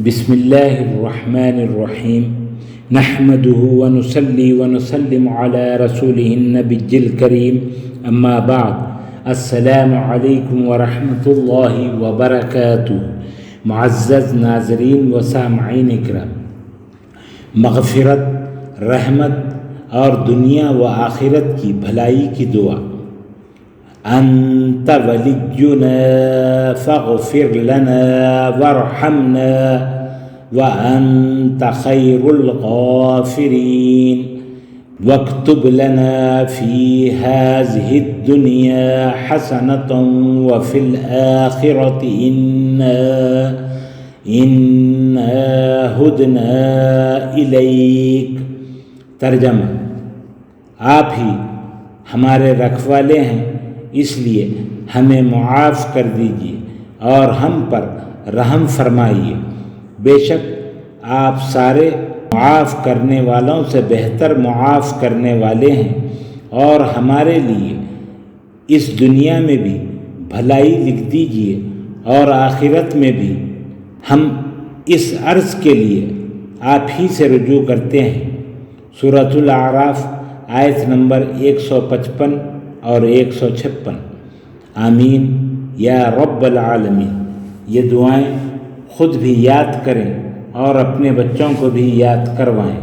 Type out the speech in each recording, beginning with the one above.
بسم اللہ الرحمن الرحیم نحمده ونصلی ونسلم علی رسولہ النبی الکریم اما بعد السلام علیکم ورحمۃ اللہ وبرکاتہ۔ معزز ناظرین و سامعین اکرام، مغفرت، رحمت اور دنیا و آخرت کی بھلائی کی دعا۔ انت ولینا فاغفر لنا وارحمنا وانت خیر الغافرین واکتب لنا فی هذه الدنیا حسنۃ وفی الآخرۃ انا ہدنا الیک۔ ترجمہ: آپ ہی ہمارے رکھوالے ہیں، اس لیے ہمیں معاف کر دیجیے اور ہم پر رحم فرمائیے۔ بے شک آپ سارے معاف کرنے والوں سے بہتر معاف کرنے والے ہیں، اور ہمارے لیے اس دنیا میں بھی بھلائی لکھ دیجیے اور آخرت میں بھی۔ ہم اس عرض کے لیے آپ ہی سے رجوع کرتے ہیں۔ سورۃ الاعراف آیت نمبر 155 اور 156۔ آمین یا رب العالمین۔ یہ دعائیں خود بھی یاد کریں اور اپنے بچوں کو بھی یاد کروائیں۔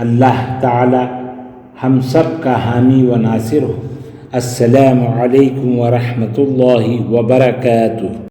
اللہ تعالی ہم سب کا حامی و ناصر ہو۔ السلام علیکم ورحمۃ اللہ وبرکاتہ۔